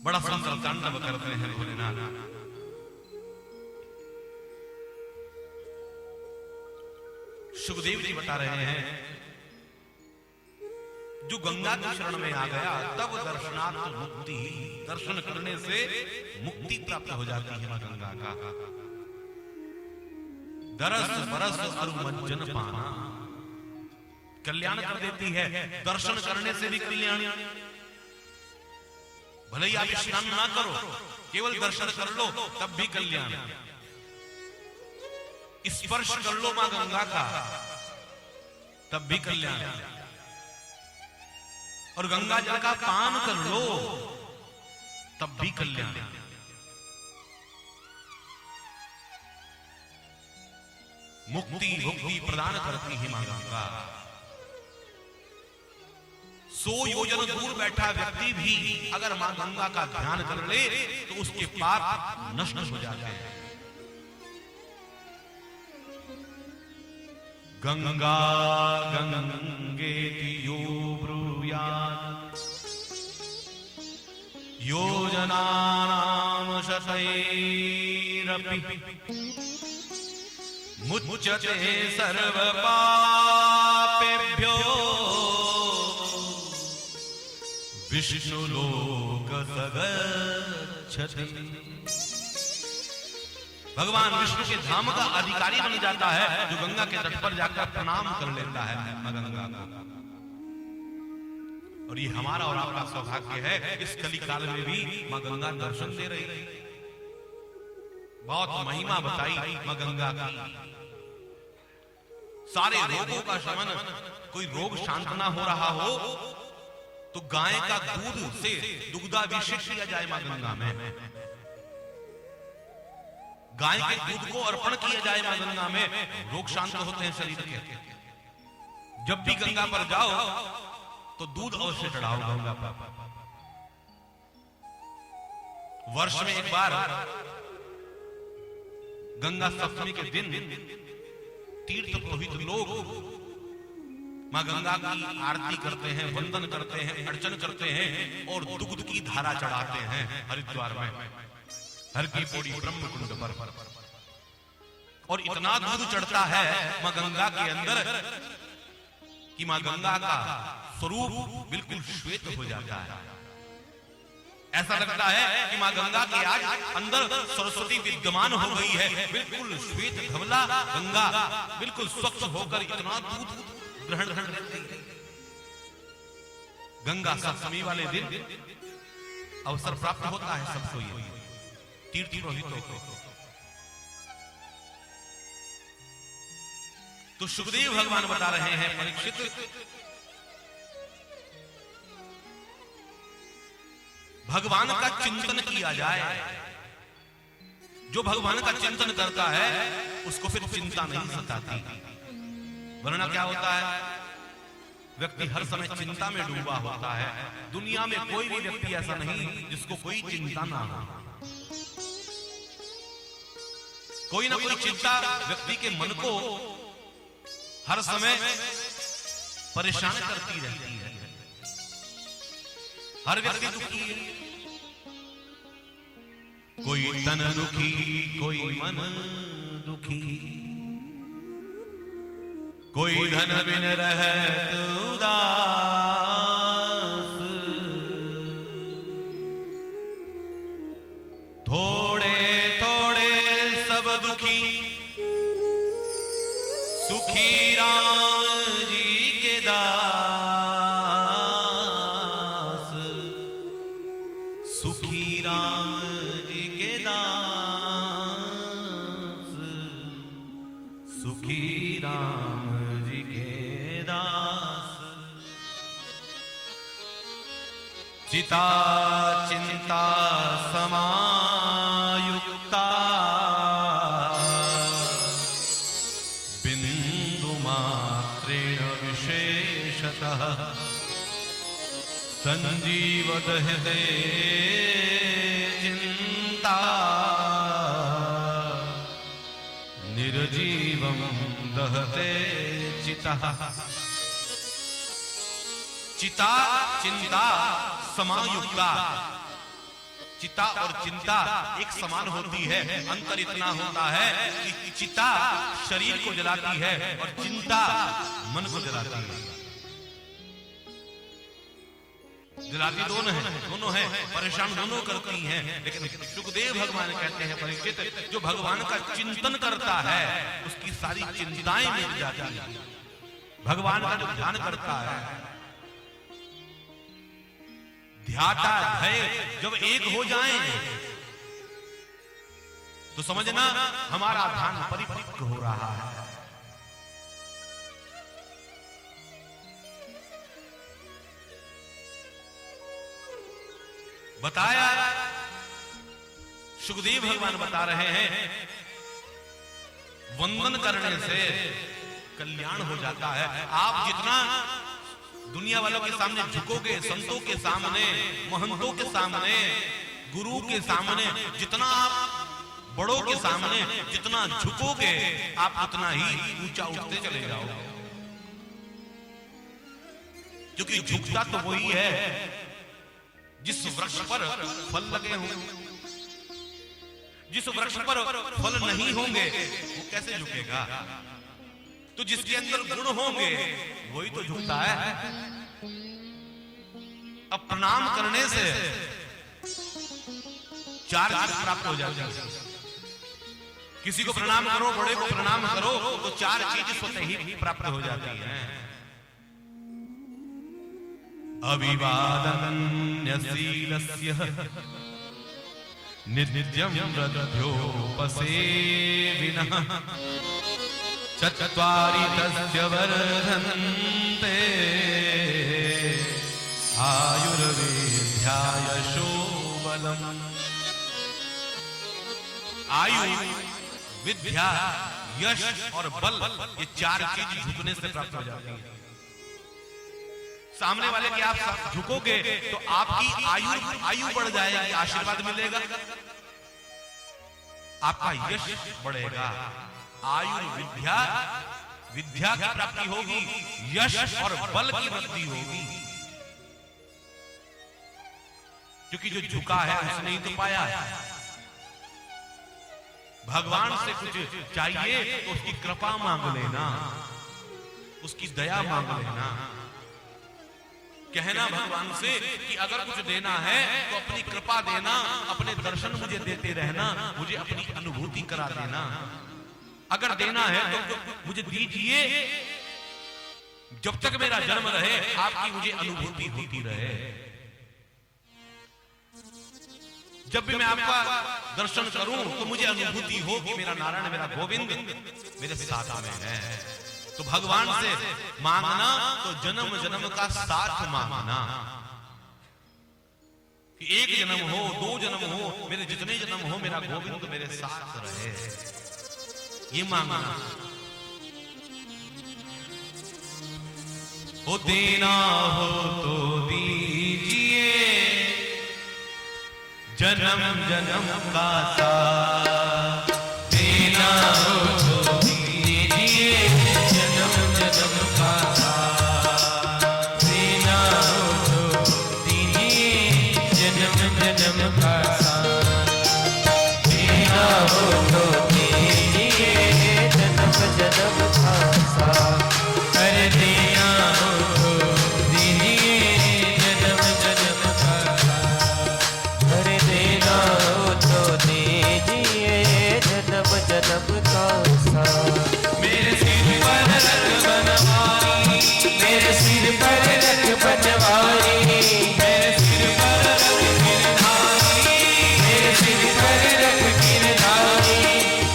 बड़ा सुंदर तांडव करते हैं भोलेनाथ। सुखदेव जी बता रहे हैं, जो गंगा के शरण में आ गया तब दर्शनार्थ मुक्ति, दर्शन करने से मुक्ति प्राप्त हो जाती है। मां गंगा का दरस बरस अरुमंजन पाना, कल्याण कर देती है। दर्शन करने से भी कल्याण, भले ही आप स्नान ना करो, केवल दर्शन कर लो तब भी कल्याण। स्पर्श कर लो मां गंगा का तब भी कल्याण, और गंगा जल का पान कर लो तब भी कल्याण। मुक्ति मुक्ति प्रदान करती है मां गंगा। 100 योजन दूर बैठा व्यक्ति भी अगर मां गंगा का ध्यान कर ले तो उसके पाप नष्ट हो जाते हैं। गंगा गंगेति यो ब्रूयात् योजनानां शतैरपि मुच्यते सर्व पापेभ्यो विष्णुलोक सगच्छति। भगवान विष्णु के धाम का अधिकारी बन जाता है जो गंगा के तट पर जाकर प्रणाम कर लेता है मां गंगा को। और ये हमारा और आपका सौभाग्य है, इस कली काल में भी मां गंगा दर्शन दे रही है। बहुत महिमा बताई मां गंगा की। सारे रोगों का शमन, कोई रोग शांत ना हो रहा हो तो गाय का दूध से दुग्धाभिषेक किया जाए मां गंगा में, गाय के दूध को अर्पण किया जाए मां गंगा में, रोग शांत होते हैं शरीर के। जब भी गंगा पर जाओ तो दूध अवश्य चढ़ाओ गंगा पर। वर्ष में एक बार गंगा सप्तमी के दिन तीर्थ पुरोहित लोग मां गंगा की आरती करते हैं, वंदन करते हैं, अर्चन करते हैं और दूध की धारा चढ़ाते हैं हरिद्वार में, हर की पौड़ी ब्रह्म कुंड पर। और इतना दूध चढ़ता है मां गंगा के अंदर कि मां गंगा का स्वरूप बिल्कुल श्वेत हो जाता है। ऐसा लगता है कि मां गंगा के आज अंदर सरस्वती विद्यमान हो गई है। बिल्कुल श्वेत धवला गंगा बिल्कुल स्वच्छ होकर इतना दूध ग्रहण कर लेती है। गंगा सप्तमी वाले दिन अवसर प्राप्त होता है सबको, ये तीर्थ पुरोहितों को। तो सुखदेव भगवान बता रहे हैं, परीक्षित भगवान का चिंतन किया जाए। जो भगवान का चिंतन करता है उसको फिर चिंता नहीं सताती। वरना क्या होता है, व्यक्ति हर समय चिंता में डूबा होता है। दुनिया में कोई भी व्यक्ति ऐसा नहीं जिसको कोई चिंता ना हो। कोई ना कोई चिंता व्यक्ति के मन को हर समय परेशान करती रहती है। हर व्यक्ति दुखी है, कोई तन दुखी, कोई मन दुखी, कोई धन बिन रहत उदास, थोड़े थोड़े सब दुखी, सुखी राम जी के दास, सुखी राम जी के दास, सुखी राम जी के दास। चिता चिंता समायुक्ता, बिंदु मात्रेण विशेषतः, संजीवदहते चिंता, निर्जीवं दहते चिता। चिता चिंता समायुक्ता, चिता और चिंता एक समान होती है, अंतर इतना होता है कि चिता शरीर को जलाती है और चिंता मन को जलाती है। जलाती दोनों है, परेशान दोनों करती हैं। लेकिन सुखदेव भगवान कहते हैं परीक्षित, जो भगवान का चिंतन करता है उसकी सारी चिंताएं मिट जाती हैं। भगवान का जो ध्यान करता है, ध्याता धय जब एक हो जाएं तो समझना हमारा ध्यान परिपक्व हो रहा है। बताया, सुखदेव भगवान बता रहे हैं वंदन करने से कल्याण हो जाता है। आप जितना दुनिया वालों के सामने झुकोगे, संतों के सामने, महंतों के सामने, गुरु के सामने, जितना आप बड़ों के सामने जितना झुकोगे आप उतना ही ऊंचा उठते चले जाओगे। क्योंकि झुकता तो वही है जिस वृक्ष पर फल लगे हों। जिस वृक्ष पर फल नहीं होंगे वो कैसे झुकेगा? तो जिसके अंदर गुण होंगे वही तो झुकता है। अब प्रणाम करने से 4 चीज प्राप्त हो जाती है। किसी को प्रणाम करो, बड़े को प्रणाम करो तो 4 चीज स्वतः ही प्राप्त हो जाती है। अभिवादन्यशीलस्य नित्यं हृद्योपसेविनः चत्वारि तस्य वर्धन्ते आयुर्विद्यायशो बलम्। आयु, विद्या, यश और बल, ये 4 चीज झुकने से प्राप्त हो जाती है। सामने वाले के आप झुकोगे तो आपकी आयु बढ़ जाएगी, आशीर्वाद मिलेगा, आपका यश बढ़ेगा, विद्या की प्राप्ति होगी, यश और बल की वृद्धि होगी। क्योंकि जो झुका है उसने ही तो पाया। भगवान से कुछ चाहिए तो उसकी कृपा मांग लेना, उसकी दया मांग लेना। कहना भगवान से कि अगर कुछ देना है तो अपनी कृपा देना, अपने दर्शन मुझे देते रहना, मुझे अपनी अनुभूति करा देना। अगर देना है तो मुझे दीजिए, जब तक मेरा जन्म रहे आपकी मुझे अनुभूति होती रहे। जब भी मैं आपका दर्शन करूं तो मुझे अनुभूति हो कि मेरा नारायण, मेरा गोविंद मेरे साथ में है। तो भगवान से मांगना तो जन्म जन्म का साथ मांगना, कि 1 जन्म हो, 2 जन्म हो, मेरे जितने जन्म हो मेरा गोविंद मेरे साथ रहे, ये मांगना। हो देना हो तो दीजिए जन्म जन्म का साथ, देना हो तो दीजिए जन्म जन्म का साथ, देना हो तो दीजिए जन्म जन्म का साथ, देना हो तो दीजिए जन्म जन्म का साथ, अरे देना हो तो दीजिए जन्म जन्म का साथ, अरे देना हो तो दीजिए जन्म जन्म का साथ। मेरे सिर पर रख बनवारी, मेरे सिर पर रख बनवारी, मेरे सिर पर रख गिरधारी, मेरे सिर पर रख गिरधारी,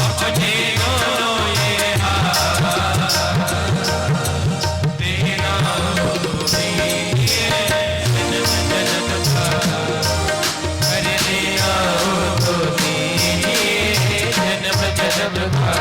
अपने दोनों ये हाथ, देना हो तो दीजिए जन्म जन्म का, अरे देना हो तो दीजिए जन्म जन्म का।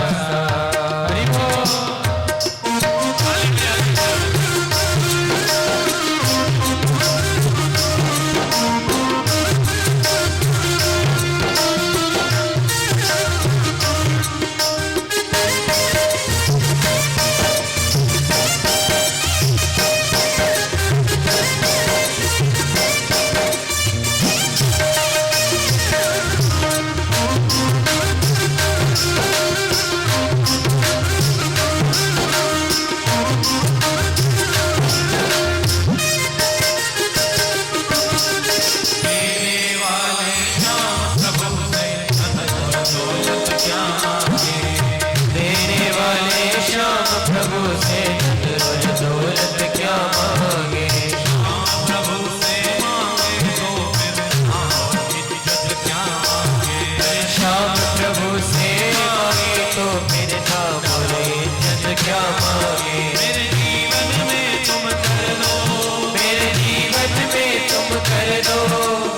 से धन और दौलत क्या मांगे। प्रभु से मांगे तो फिर इज्जत क्या मांगे। श्याम प्रभु से मांगे तो फिर नाम और इज्जत क्या मांगे। मेरे जीवन में तुम कर दो, मेरे जीवन में तुम कर दो,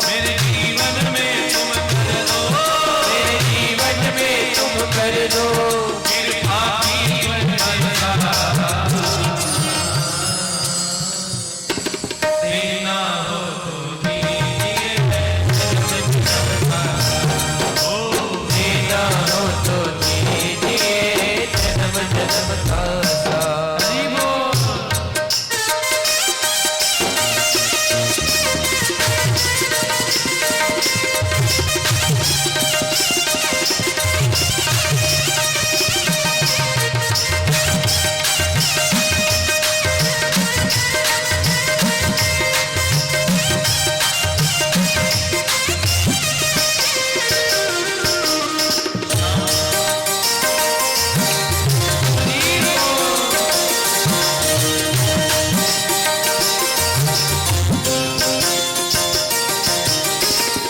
मेरे जीवन में तुम कर दो, मेरे जीवन में तुम कर दो। कृपा की वर्षा देना हो तो दीजिए, देना हो तो दीजिए जन्म जन्म का साथ।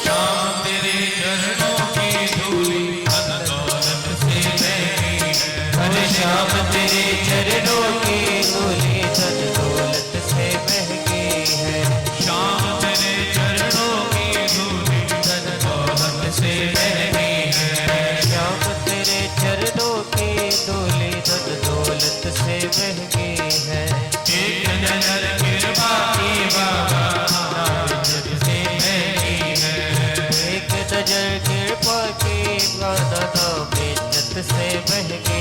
श्याम तेरे चरणों की धूली धन दौलत से महंगी है। अरे श्याम तेरे चरणों की धूली धन दौलत से महंगी है। श्याम तेरे चरणों की धूली धन दौलत से महंगी है। श्याम तेरे चरणों की धूली धन दौलत से महंगी है। एक नजर कृपा की बाबा इज्जत से महंगी है। एक नजर कृपा की वादा नाम इज्जत से महंगी